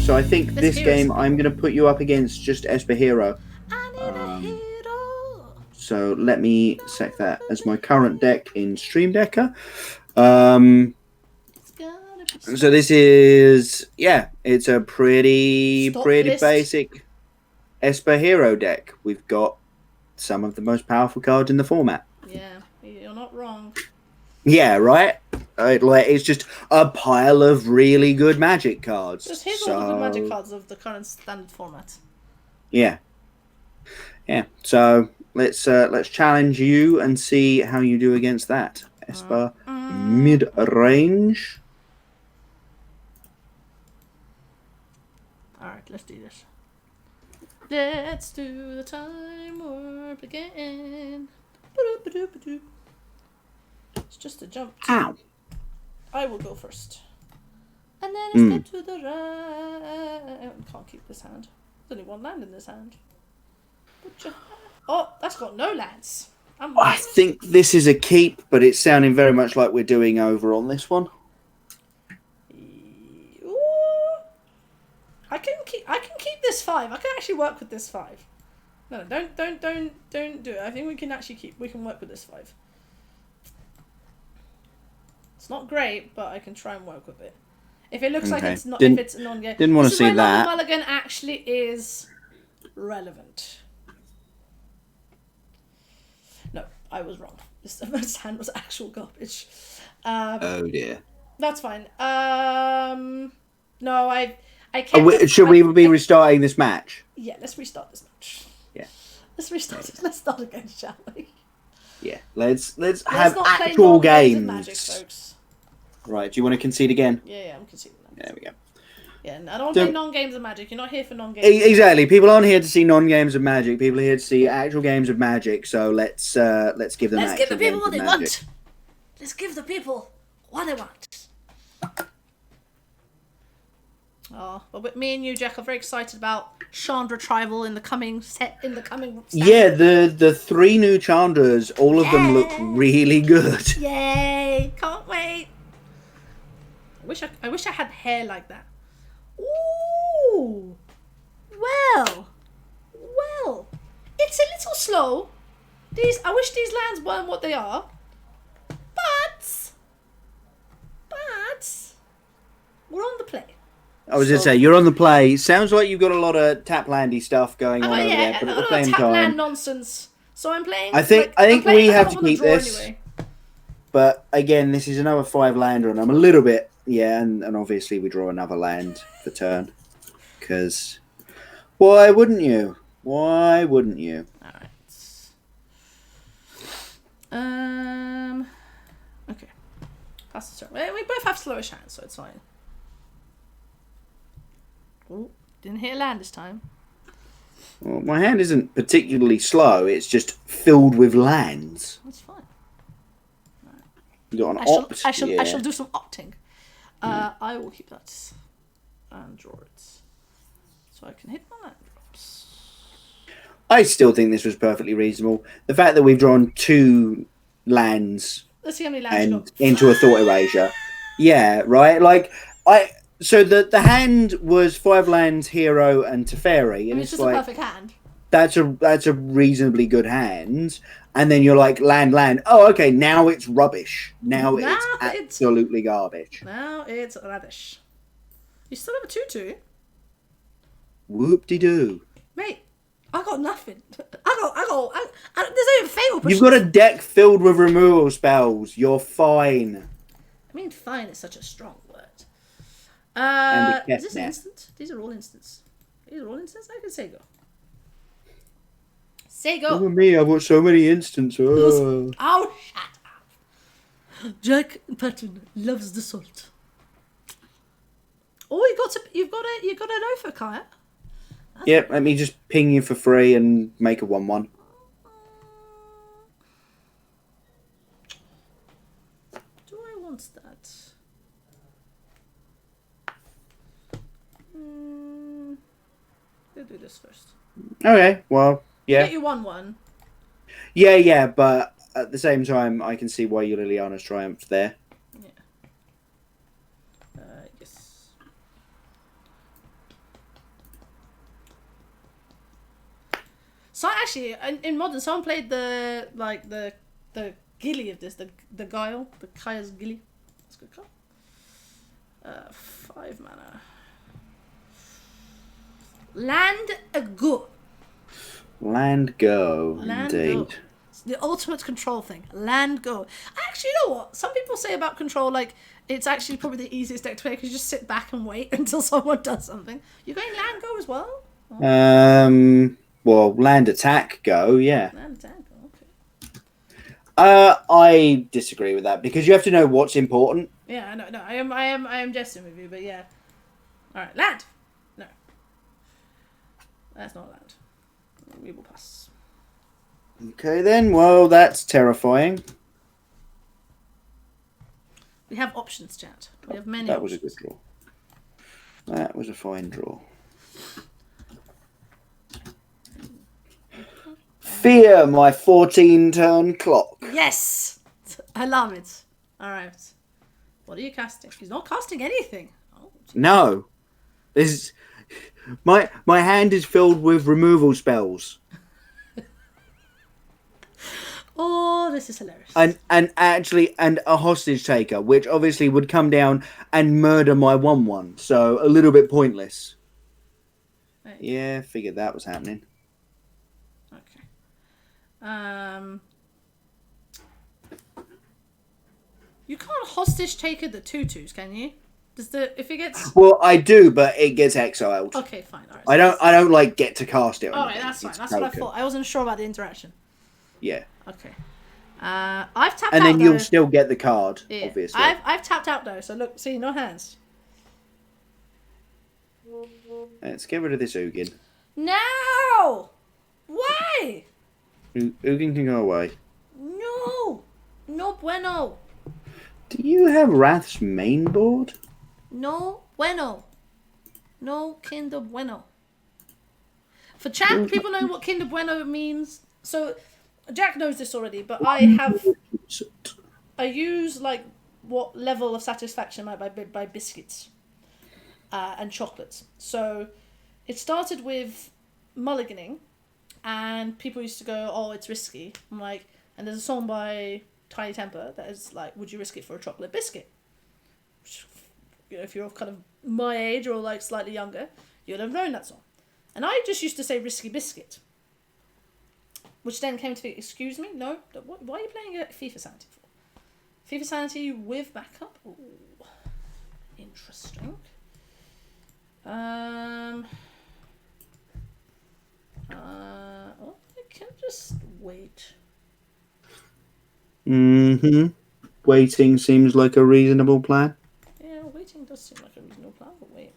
So I think There's this game I'm going to put you up against just Esper Hero. I need a hero. So let me set that as my current deck in Stream Decker. So this is, yeah, it's a pretty basic Esper Hero deck. We've got some of the most powerful cards in the format. Yeah, you're not wrong. Yeah, right? It's just a pile of really good Magic cards. Just here's all the good Magic cards of the current standard format. Yeah. Yeah, so let's challenge you and see how you do against that. Esper mid-range. Alright, let's do this. Let's do the time warp again. It's just a jump. Ow. I will go first. And then a step to the right. Can't keep this hand. There's only one land in this hand. Oh, that's got no lands. I think this is a keep, but it's sounding very much like we're doing over on this one. Ooh. I can keep this 5. I can actually work with this 5. No, don't do it. I think we can actually work with this 5. It's not great, but I can try and work with it. If it looks like it's not, if it's a non-game. Didn't want to see that. Mulligan actually is relevant. No, I was wrong. This hand was actual garbage. Oh dear. That's fine. No, I can't. Should we be restarting this match? Yeah, let's restart this match. Yeah. Let's restart it. Let's start again, shall we? Yeah. Let's have not actual play games. Magic, folks. Right. Do you want to concede again? Yeah, I'm conceding that. There we go. Yeah, and I don't play non-games of Magic. You're not here for non-games. Exactly. People aren't here to see non-games of Magic. People are here to see actual games of Magic. So let's give them. Let's give the people what they want. Let's give the people what they want. Oh, but me and you, Jack, are very excited about Chandra Tribal in the coming set. Yeah, the 3 new Chandras, all of them look really good. Yay! Can't wait. I wish I had hair like that. Ooh. Well. It's a little slow. I wish these lands weren't what they are. But we're on the play. I was going to say, you're on the play. Sounds like you've got a lot of tap landy stuff going on over there, but at the same tap time, land nonsense. So I'm playing. I think we have to keep this. Anyway. But again, this is another 5 lander, and I'm a little bit and obviously we draw another land for turn because why wouldn't you? Why wouldn't you? All right. Okay. Pass the turn. We both have slowish hands, so it's fine. Oh, didn't hit a land this time. Well, my hand isn't particularly slow. It's just filled with lands. That's fine. Right. You got an opt? I shall do some opting. I will keep that and draw it, so I can hit my land drops. I still think this was perfectly reasonable. The fact that we've drawn 2 lands. Let's see how many lands you got. Into a thought erasure. Yeah, right. So the hand was 5 lands, hero, and Teferi, and it's just a perfect hand. That's a reasonably good hand, and then you're like land. Oh, okay, now it's rubbish. Now it's absolutely garbage. Now it's rubbish. You still have a 2/2. Whoop-de-doo. Mate, I got nothing. There's no even fatal push. You've got a deck filled with removal spells. You're fine. I mean, fine is such a strong word. Is this instant? These are all instants. I can say go. Say go. Look at me, I've got so many instants. Oh, shut up. Jack Patton loves the salt. Oh, you've got an offer, Kaya. Yep, let me just ping you for free and make a 1/1. Do I want that? We'll do this first. Okay, well, yeah. Get you 1/1. Yeah, but at the same time, I can see why your Liliana's triumphed there. Yeah. Yes. So actually, in Modern, someone played the Gilly of this, the Guile, the Kaya's Gilly. That's a good card. 5 mana. Land a go. Land go, indeed. Go. It's the ultimate control thing. Land go. Actually, you know what? Some people say about control, like, it's actually probably the easiest deck to play because you just sit back and wait until someone does something. You're going land go as well? Oh. Well, land attack go, yeah. Land attack go, okay. I disagree with that because you have to know what's important. Yeah, no, I am jesting with you, but yeah. Alright, land! No. That's not land. We will pass. Okay then, well that's terrifying. We have options, chat. We have many That options. was a good draw. That was a fine draw. Fear my 14-turn clock. Yes! I love it. Alright. What are you casting? He's not casting anything. Oh, no. This my hand is filled with removal spells. Oh, this is hilarious. And a hostage taker, which obviously would come down and murder my 1/1. So a little bit pointless. Right. Yeah, figured that was happening. Okay. You can't hostage taker the 2/2s, can you? If it gets... Well, I do, but it gets exiled. Okay, fine. All right, so I don't like get to cast it. Alright, that's fine. That's what I thought. I wasn't sure about the interaction. Yeah. Okay. I've tapped out. And then though. you'll still get the card, Yeah. obviously. I've tapped out though. So look, see, no hands. Let's get rid of this Ugin. No. Why? Ugin can go away. No. No bueno. Do you have Wrath's main board? No bueno. No Kinder Bueno. For chat, people know what Kinder Bueno means. So, Jack knows this already, but I use like what level of satisfaction by biscuits and chocolates. So, it started with mulliganing, and people used to go, "Oh, it's risky." I'm like, and there's a song by Tiny Temper that is like, "Would you risk it for a chocolate biscuit?" You know, if you're kind of my age or like slightly younger, you'd have known that song. And I just used to say risky biscuit. Which then came to be, excuse me, no, why are you playing a FIFA Sanity for? FIFA Sanity with backup? Ooh, interesting. I can just wait. Waiting seems like a reasonable plan. Yeah, waiting does seem like a reasonable plan, but wait.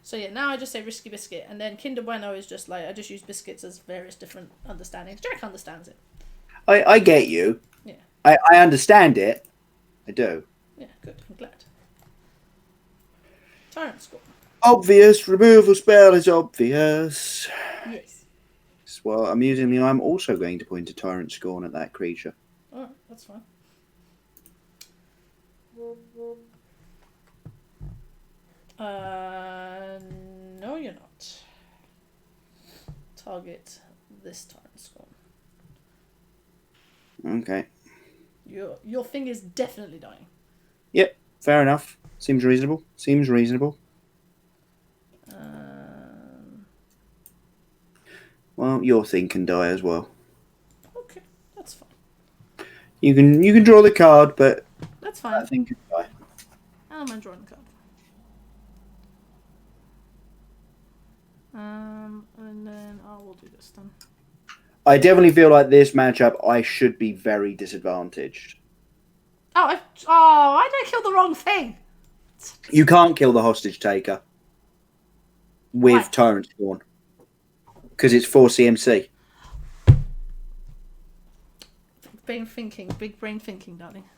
So yeah, now I just say risky biscuit, and then Kinder Bueno is just like, I just use biscuits as various different understandings. Jack understands it. I get you. Yeah. I understand it. I do. Yeah, good. I'm glad. Tyrant Scorn. Obvious. Removal spell is obvious. Yes. Well, amusingly, I'm also going to point a Tyrant Scorn at that creature. Alright, that's fine. No, you're not. Target this Tyrant Scorn. Okay. Your thing is definitely dying. Yep, fair enough. Seems reasonable. Seems reasonable. Well, your thing can die as well. Okay, that's fine. You can draw the card, but that's fine. I think can die. How am I drawing the card? And then I will do this then. I definitely feel like this matchup I should be very disadvantaged. Why did I kill the wrong thing? You can't kill the hostage taker with Tyrant Spawn because it's 4 CMC. Big brain thinking, darling.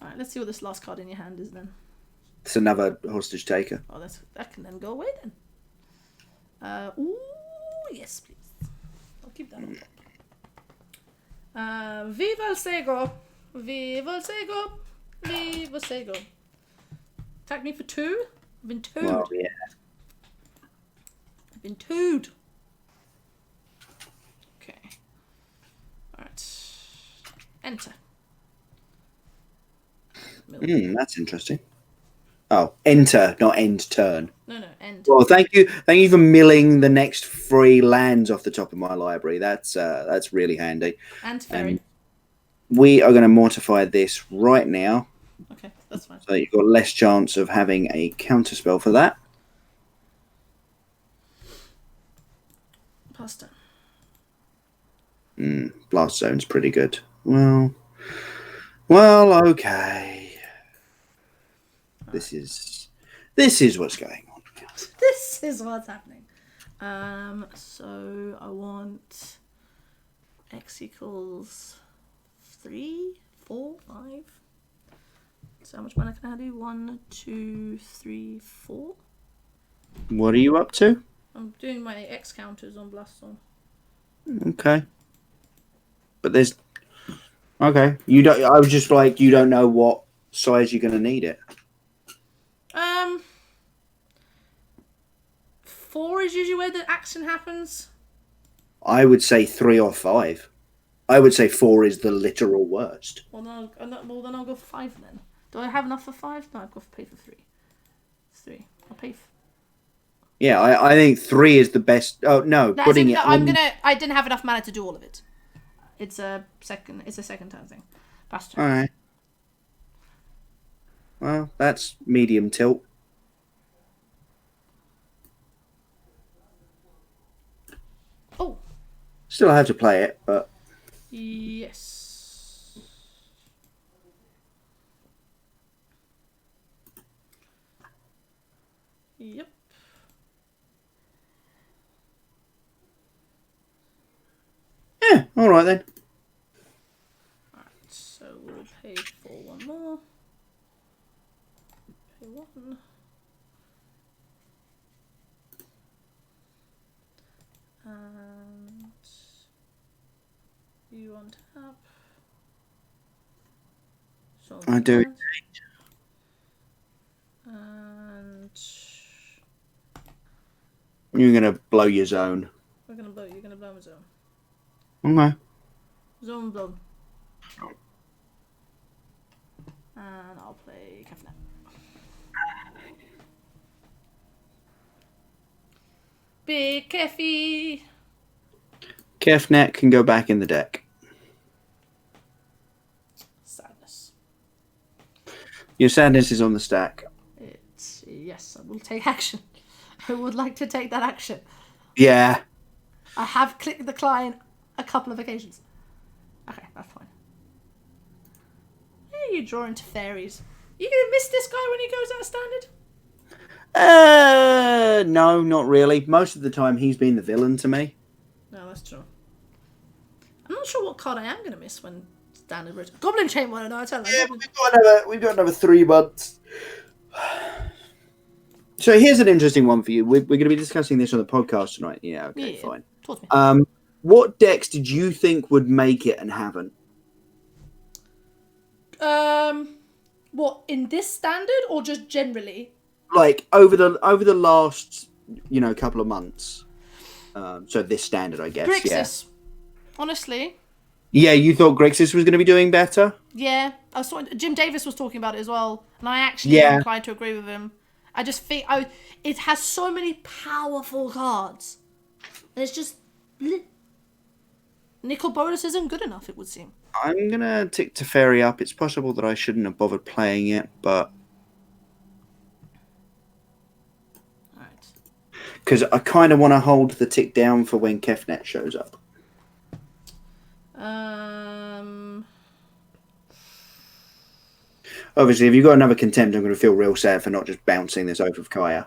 Alright, let's see what this last card in your hand is then. It's another hostage taker. Oh, that can then go away then. Ooh, yes, please. I'll keep that on top. Viva el Sego. Viva el Sego. Viva el Sego. Attack me for 2. I've been 2'd. Well, yeah. I've been tooed. Okay. Alright. Enter. That's interesting. Oh, enter, not end turn. No, end. Well, thank you for milling the next 3 lands off the top of my library. That's really handy. And Teferi. We are going to mortify this right now. Okay, that's fine. So you've got less chance of having a counterspell for that. Pasta. Blast zone's pretty good. Well, okay. Right. This is what's going on. This is what's happening. So I want x equals 3, 4, 5. So how much mana can I do? 1, 2, 3, 4. What are you up to? I'm doing my X counters on Blast Zone. Okay. But there's... Okay. You don't... I was just like, you don't know what size you're going to need it. 4 is usually where the action happens. I would say 3 or 5. I would say 4 is the literal worst. Well, then I'll go for 5 then. Do I have enough for 5? No, I've got to pay for 3. 3. I'll pay for... Yeah, I think 3 is the best. Oh no, putting it. I didn't have enough mana to do all of it. It's a second turn thing. Past turn. All right. Well, that's medium tilt. Oh. Still have to play it, but. Yes. Yep. Yeah, alright then. Alright, so we'll pay for 1 more. Pay 1. And you on tap. So I do. And you're gonna blow your zone. you're gonna blow my zone. Okay. Zone blown. And I'll play Kefnet. Big Keffy. Kefnet can go back in the deck. Sadness. Your sadness is on the stack. Yes, I will take action. I would like to take that action. Yeah. I have clicked decline a couple of occasions. Okay, that's fine. Hey, you draw into fairies. You gonna miss this guy when he goes out standard? No, not really. Most of the time, he's been the villain to me. No, that's true. I'm not sure what card I am gonna miss when standard returns. Goblin Chamber. No, I tell you. Yeah, we've got another 3 months. So here's an interesting one for you. We're going to be discussing this on the podcast tonight. Yeah, okay, fine. Talk to me. What decks did you think would make it and haven't? What, in this standard or just generally? Like over the last, couple of months. So this standard, I guess. Grixis. Yeah. Honestly. Yeah, you thought Grixis was going to be doing better? Yeah, I saw Jim Davis was talking about it as well, and I actually am inclined to agree with him. I just think it has so many powerful cards. And it's just Nicol Bolas isn't good enough, it would seem. I'm gonna tick Teferi up. It's possible that I shouldn't have bothered playing it, but alright. Because I kind of want to hold the tick down for when Kefnet shows up. Obviously, if you've got another contempt, I'm going to feel real sad for not just bouncing this over of Kaya.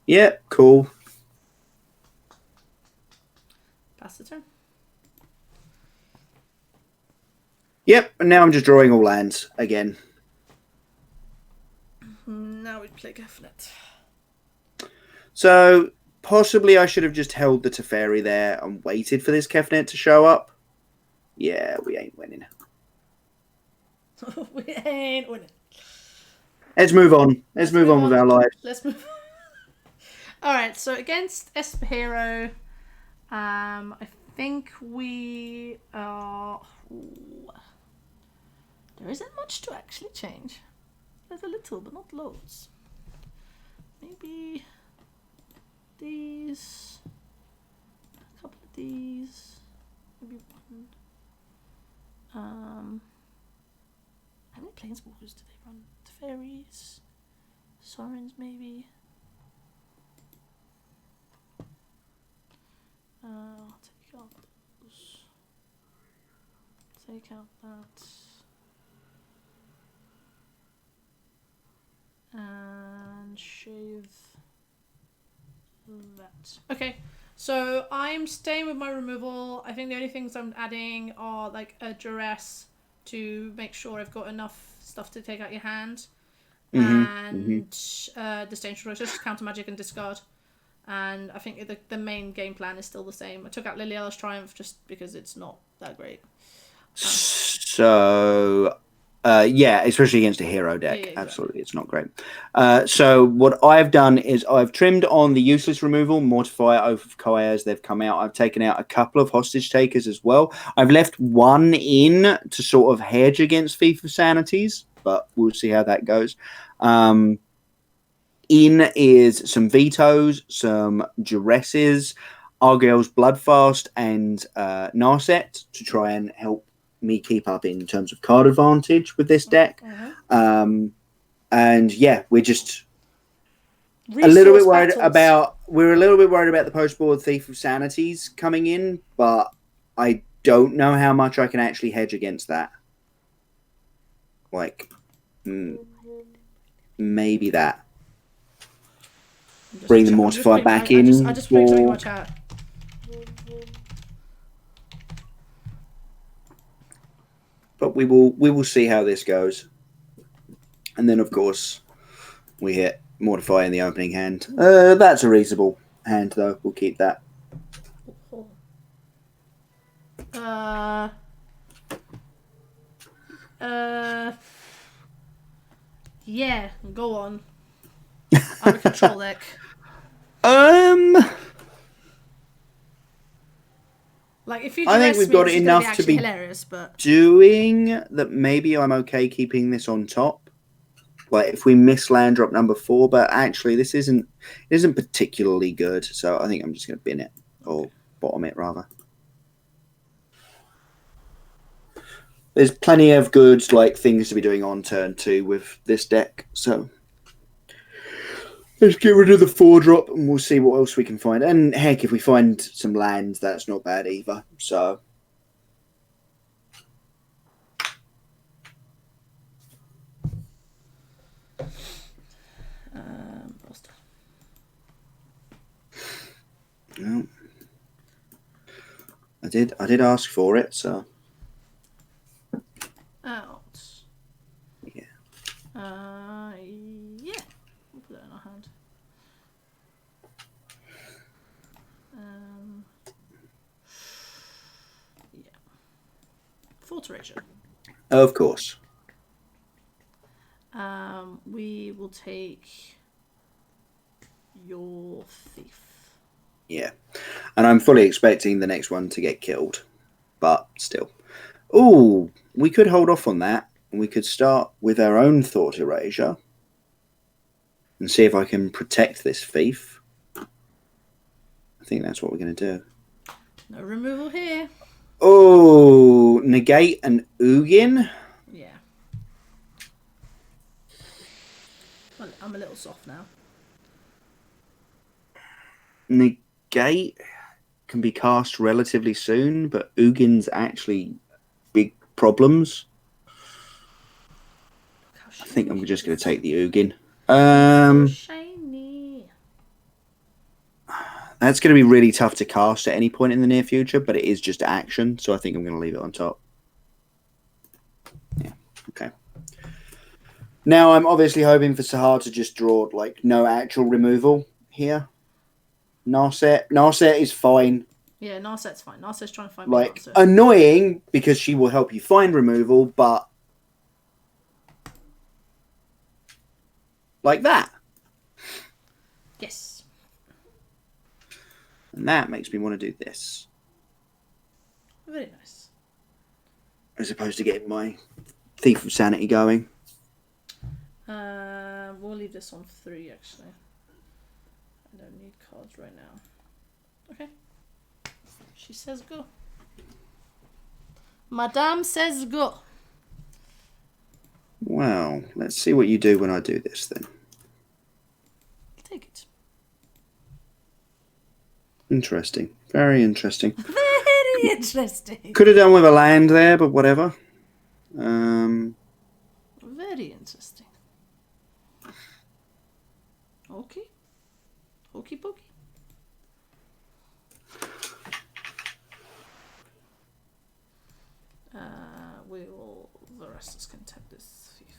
Yeah, cool. Pass the turn. Yep, and now I'm just drawing all lands again. Now we play Kefnet. So, possibly I should have just held the Teferi there and waited for this Kefnet to show up. Yeah, we ain't winning. We ain't winning. Let's move on. Let's move on with our lives. Let's move. Alright, so against Esper Hero, I think we are... There isn't much to actually change. There's a little, but not loads. Maybe these, a couple of these, maybe one. How many planeswalkers do they run? The fairies, Sorens maybe. I'll take out those. Take out that. And shave that. Okay, so I'm staying with my removal. I think the only things I'm adding are like a duress to make sure I've got enough stuff to take out your hand, and disdainful process, counter magic and discard. And I think the main game plan is still the same. I took out Liliela's Triumph just because it's not that great. So, yeah, especially against a hero deck. Yeah, exactly. Absolutely, it's not great. So what I've done is I've trimmed on the useless removal, Mortify, Oath of Kai as they've come out. I've taken out a couple of hostage takers as well. I've left one in to sort of hedge against Thief of Sanities, but we'll see how that goes. In is some vetoes, some duresses, Argyle's Bloodfast, and Narset to try and help me keep up in terms of card advantage with this deck. And yeah, we're just a little bit worried about the post-board Thief of Sanities coming in, but I don't know how much I can actually hedge against that. Like, maybe that. Bring the Mortify back in. I just put something in my chat. But we will see how this goes. And then, of course, we hit Mortify in the opening hand. That's a reasonable hand, though. We'll keep that. Yeah, go on. I'm a control deck. Like if you I think we've got it enough to be hilarious, but doing that. Maybe I'm okay keeping this on top. Like if we miss land drop number 4, but actually this isn't particularly good. So I think I'm just going to bin it or bottom it rather. There's plenty of good things to be doing on turn 2 with this deck. So let's get rid of the 4-drop and we'll see what else we can find. And heck, if we find some lands, that's not bad either. So no. I did ask for it, so out. Yeah. Yeah. We'll put that in our hand. Yeah. Forteration. Of course. We will take your thief. Yeah. And I'm fully expecting the next one to get killed. But still. Ooh, we could hold off on that. And we could start with our own Thought Erasure. And see if I can protect this thief. I think that's what we're going to do. No removal here. Oh, negate and Ugin. Yeah. Well, I'm a little soft now. Negate can be cast relatively soon, but Ugin's actually big problems. I think I'm just going to take the Ugin. So shiny. That's going to be really tough to cast at any point in the near future, but it is just action, so I think I'm going to leave it on top. Yeah, okay. Now I'm obviously hoping for Sahar to just draw no actual removal here. Narset is fine. Yeah, Narset's fine. Narset's trying to find me an answer. Annoying because she will help you find removal, but like that. Yes. And that makes me want to do this. Very nice. As opposed to getting my Thief of Sanity going. We'll leave this on 3, actually. I don't need cards right now. Okay. She says go. Madame says go. Well, let's see what you do when I do this then. Take it. Interesting. Very interesting. Very interesting. Could have done with a land there, but whatever. Very interesting. Okay. Okey pokey. The rest is contempt this thief.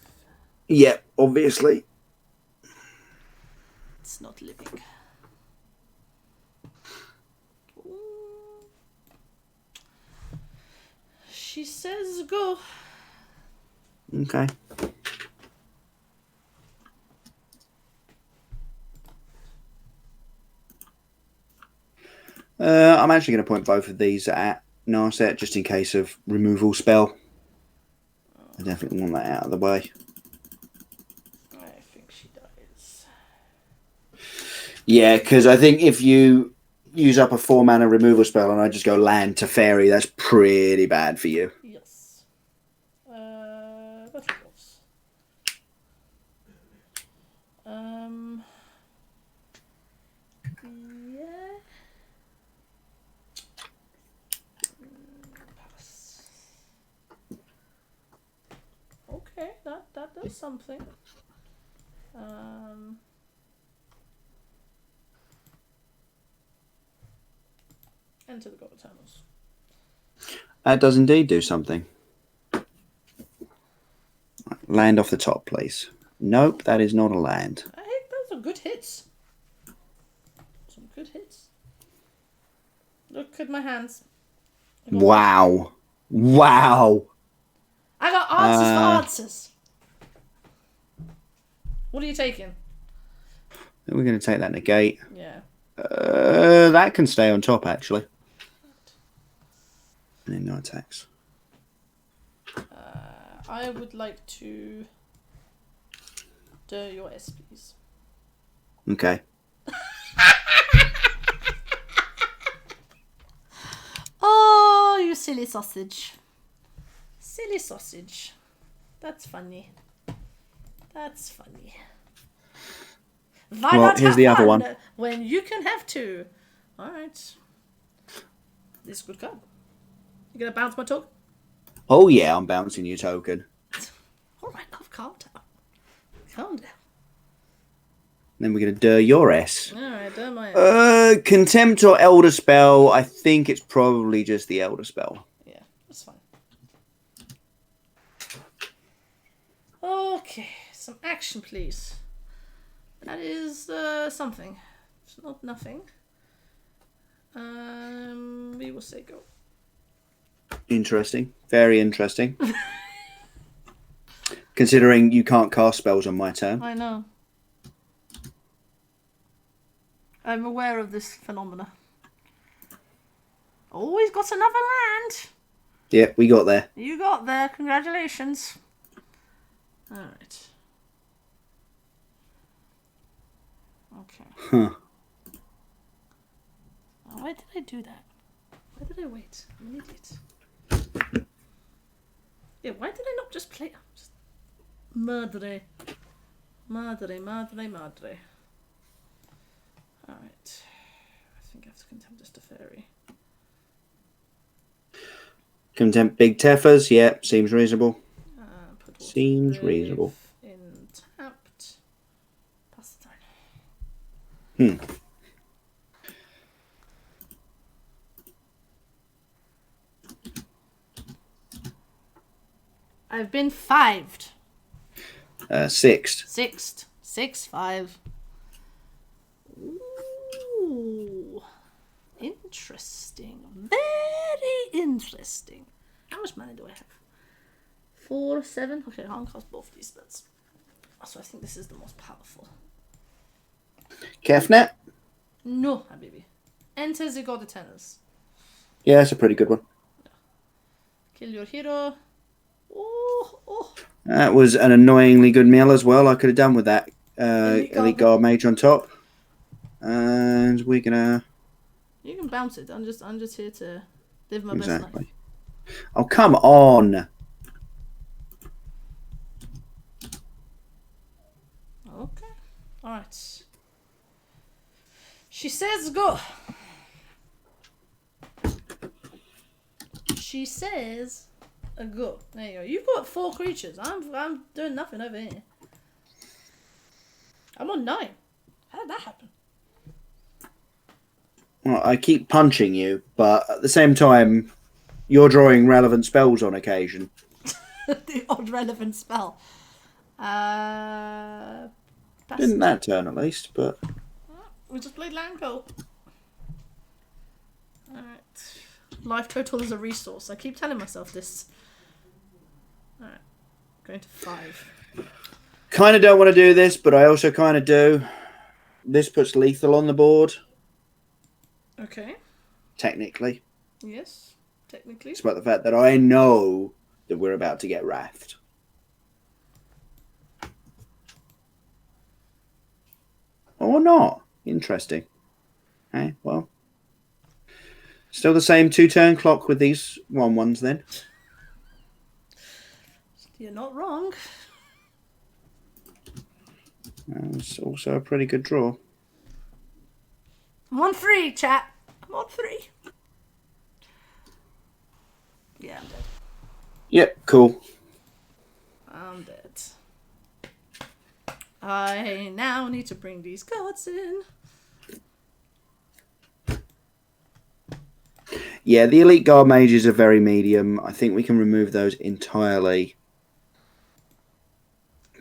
Yeah, obviously. It's not living. Ooh. She says go. Okay. I'm actually going to point both of these at Narset just in case of removal spell. I definitely want that out of the way. I think she dies. Yeah, because I think if you use up a 4-mana removal spell and I just go land to fairy, that's pretty bad for you. Yes. Battlefields. Yeah. Pass. Okay, that does something. Enter the God Eternals. That does indeed do something. Land off the top, please. Nope, that is not a land. I think those are good hits. Some good hits. Look at my hands. Wow. Wow. I got answers for answers. What are you taking? We're going to take that negate. Yeah. That can stay on top, actually. And then no attacks. I would like to do your SPs. Okay. Oh, you silly sausage. Silly sausage. That's funny. That's funny. Why Well, not here's have the other fun one. when you can have 2? Alright. This is a good card. You gonna bounce my token? Oh, yeah, I'm bouncing your token. Alright, love, calm down. Calm down. Then we're going to do your S. Alright, don't mind. Contempt or Elder Spell. I think it's probably just the Elder Spell. Yeah, that's fine. Okay, some action, please. That is something. It's not nothing. We will say go. Interesting. Very interesting. Considering you can't cast spells on my turn. I know. I'm aware of this phenomena. Oh, he's got another land. Yeah, we got there. You got there. Congratulations. Alright. Okay. Huh. Oh, why did I do that? Why did I wait? I'm an idiot. Yeah, why did I not just play? Just... Madre. Madre, madre, madre. Alright. I think I have to contempt this to fairy. Contempt Big Teffers. Yeah, seems reasonable. Put Seems reasonable. In tapped. Pass the turn. I've been 5'd. Sixth. 6'd. 6'5". Ooh. Interesting. Very interesting. How much money do I have? 4, 7. Okay, I can't cast both these spells. So I think this is the most powerful. Kefnet. No, Habibi. Enter the God Eternals. Yeah, that's a pretty good one. Kill your hero. Oh. That was an annoyingly good meal as well. I could have done with that elite guard mage on top. And we're gonna. You can bounce it. I'm just here to live my best life. Oh, come on. Okay. Alright. She says go. She says go. There you go. You've got 4 creatures. I'm doing nothing over here. I'm on 9. How did that happen? Well, I keep punching you, but at the same time, you're drawing relevant spells on occasion. The odd relevant spell. Didn't that turn at least, but... We just played Landco. Alright. Life total is a resource. I keep telling myself this. Alright. Going to 5. Kind of don't want to do this, but I also kind of do. This puts lethal on the board. Okay. Technically. Yes, technically. Despite the fact that I know that we're about to get wrathed. Or not. Interesting. Okay, well. Still the same 2-turn clock with these 1/1s then. You're not wrong. It's also a pretty good draw. I'm on 3, chat. I'm on 3. Yeah, I'm dead. Yep, cool. I'm dead. I now need to bring these cards in. Yeah, the elite guard mages are very medium. I think we can remove those entirely.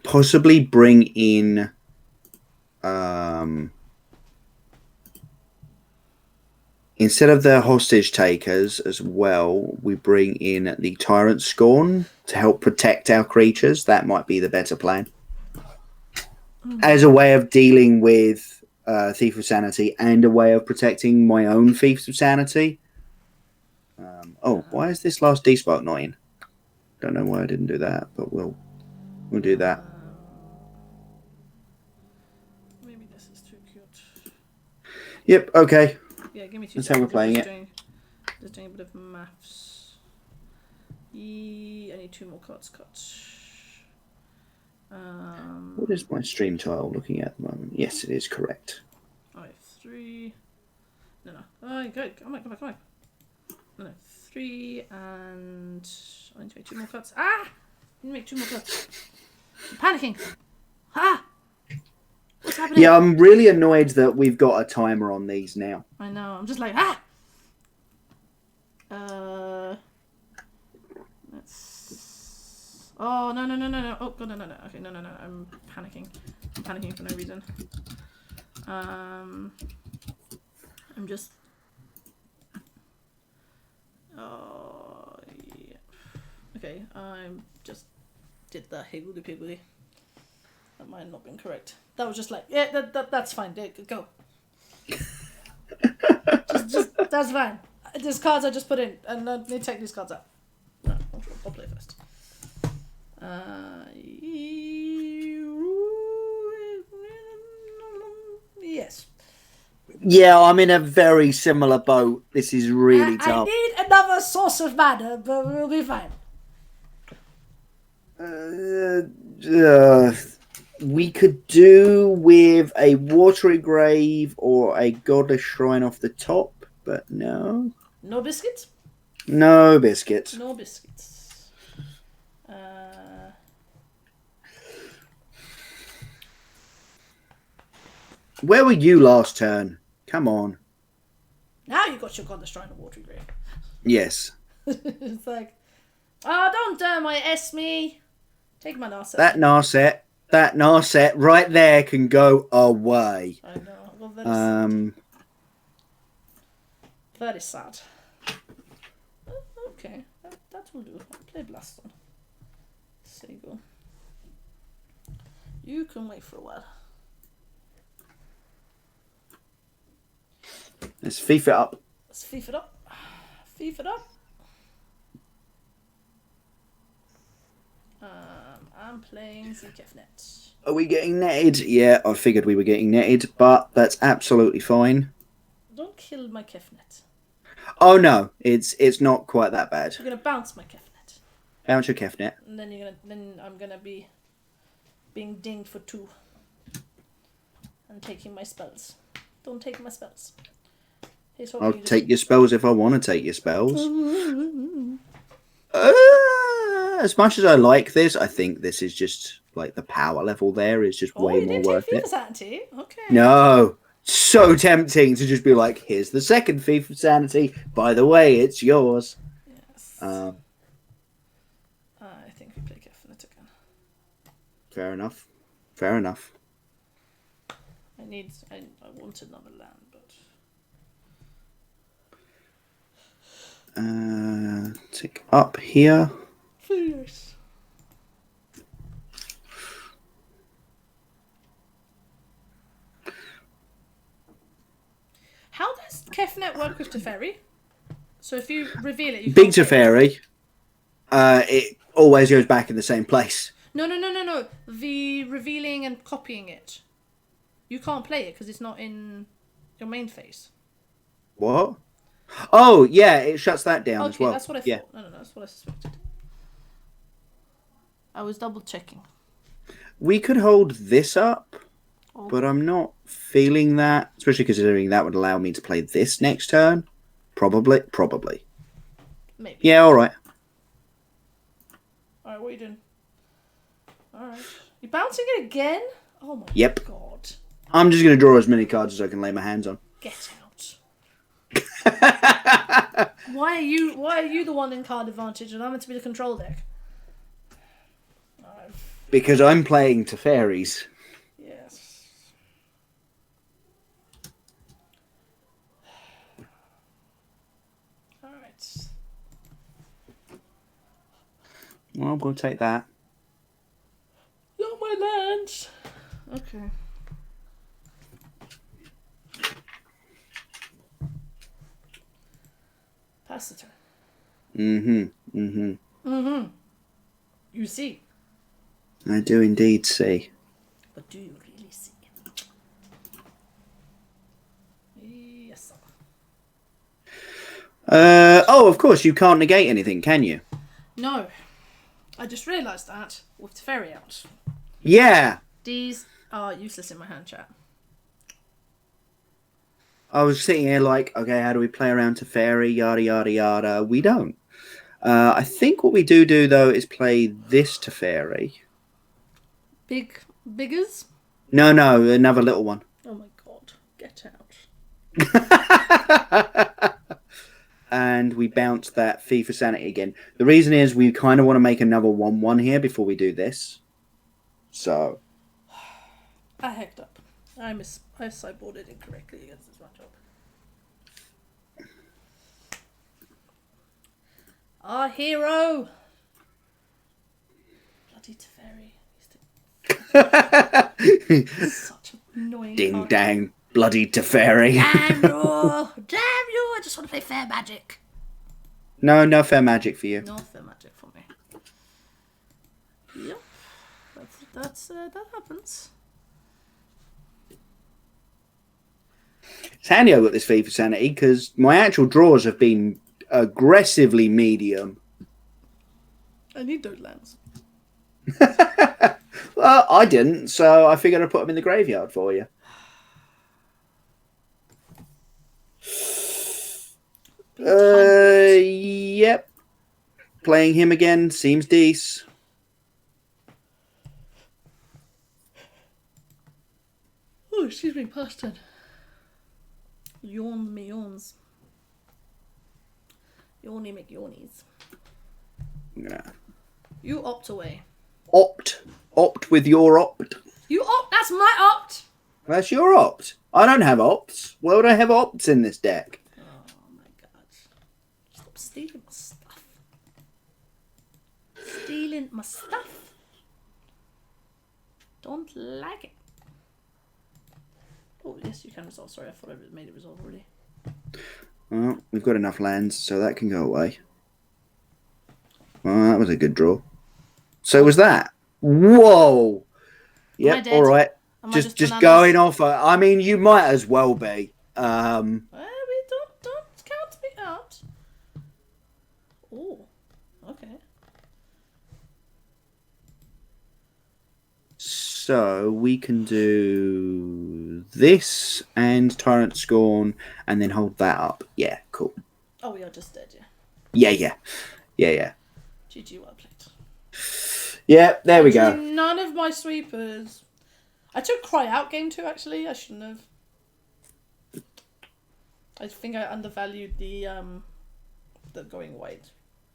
Possibly bring in instead of the hostage takers as well, we bring in the Tyrant Scorn to help protect our creatures. That might be the better plan. As a way of dealing with Thief of Sanity and a way of protecting my own Thieves of Sanity. Why is this last D-Spark not in? Don't know why I didn't do that, but we'll do that. Maybe this is too cute. Yep, okay. Yeah, give me 2 That's how we're playing it. Just doing a bit of maths. I need 2 more cards cut. What is my stream tile looking at the moment? Yes, it is correct. I have 3. No. Oh, good. Come on. No. 3 and I need to make 2 more cuts. I need to make 2 more cuts. I'm panicking. What's happening? Yeah, I'm really annoyed that we've got a timer on these now. I know. I'm just like Let's. Oh no. Oh god, no. Okay, no. I'm panicking. I'm panicking for no reason. I'm just. Oh yeah. Okay, I just did the higgledy-piggledy. That might not have been correct. That was just like, yeah, that's fine. Go. just that's fine. These cards I just put in, and let me take these cards out. No, I'll play first. Yes. Yeah, I'm in a very similar boat. This is really tough. I need another source of mana, but we'll be fine. We could do with a watery grave or a godless shrine off the top, but no. No biscuits? No biscuits. No biscuits. Where were you last turn? Come on. Now you got your godless shrine of watery grave. Yes. It's like, don't my me. Take my Narset. That Narset right there can go away. I know. Well, that is sad. Okay, that will do. I'll play Blaston. There you go. You can wait for a while. Let's fief it up. Let's fief it up. Fief it up. I'm playing Zekefnet. Are we getting netted? Yeah, I figured we were getting netted, but that's absolutely fine. Don't kill my Kefnet. Oh no, it's not quite that bad. You're gonna bounce my Kefnet. Bounce your Kefnet. And then I'm gonna be being dinged for 2. And taking my spells. Don't take my spells. I'll take your spells if I want to take your spells. As much as I like this, I think this is just like the power level there is just way more worth it. Sanity? Okay. No. So tempting to just be like, here's the second thief of sanity. By the way, it's yours. Yes. I think we play Kefnet again. Fair enough. Fair enough. I wanted another land, but Tick up here. Fierce. How does Kefnet work with Teferi? So if you reveal it, you Big Teferi, it always goes back in the same place. No. The revealing and copying it. You can't play it because it's not in your main phase. What? Oh, yeah, it shuts that down as well. Okay, that's what I thought. Yeah. No, that's what I suspected. I was double checking. We could hold this up, but I'm not feeling that, especially considering that would allow me to play this next turn. Probably. Maybe. Yeah, all right. All right, what are you doing? All right. You're bouncing it again? Oh my god. I'm just going to draw as many cards as I can lay my hands on. Get out. Why are you the one in card advantage and I'm meant to be the control deck? Because I'm playing Teferis. Yes. Alright. Well, we'll take that. Not my lands. Okay. Pass the turn. You see. I do indeed see. But do you really see? Yes. Oh, of course, you can't negate anything, can you? No. I just realised that with Teferi out. Yeah. These are useless in my hand chat. I was sitting here like, okay, how do we play around Teferi? Yada, yada, yada. We don't. I think what we do, though, is play this Teferi. Biggers? No, another little one. Oh my god. Get out. And we bounce that Fee for Sanity again. The reason is we kind of want to make another 1-1 here before we do this. So. I hacked up. I sideboarded incorrectly against this matchup. Our hero! Bloody Teferi. Such an annoying Ding card. dang, bloody Teferi. Damn you! I just want to play fair magic. No fair magic for you. No fair magic for me. Yep. That happens. It's handy I got this Fee for Sanity because my actual draws have been aggressively medium. I need those lands. Well, I didn't, so I figured I'd put them in the graveyard for you. Yep. Playing him again seems decent. Oh, excuse me, past turn. Yawn me yawns. Yawny McYawnies. Yeah. You opt away. Opt with your opt. You opt? That's my opt! That's your opt. I don't have opts. Why would I have opts in this deck? Oh my god. Stop stealing my stuff. Stealing my stuff. Don't like it. Oh, yes, you can resolve. Sorry, I thought I made it resolve already. Well, we've got enough lands, so that can go away. Well, that was a good draw. So was that. Whoa. Yep, all right. Just going off. I mean, you might as well be. Well, we don't count me out. Oh, okay. So we can do this and Tyrant Scorn and then hold that up. Yeah, cool. Oh, we are just dead, yeah. Yeah. GG, well played. Yeah, there we go. None of my sweepers. I took Cry Out game 2, actually. I shouldn't have. I think I undervalued the going wide.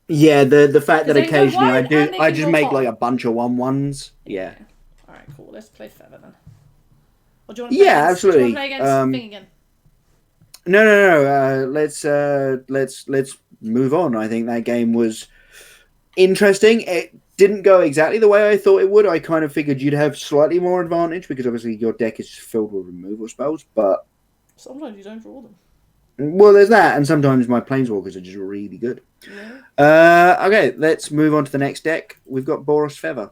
Yeah, the fact that occasionally I just make hard. like a bunch of 1/1s. Yeah. Alright, cool. Let's play Feather then. Or do you want to play absolutely. Do you want to play against Thing again? No. Let's move on. I think that game was interesting. It didn't go exactly the way I thought it would. I kind of figured you'd have slightly more advantage because obviously your deck is filled with removal spells, but sometimes you don't draw them. Well, there's that, and sometimes my planeswalkers are just really good. Yeah. Okay, let's move on to the next deck. We've got Boros Feather.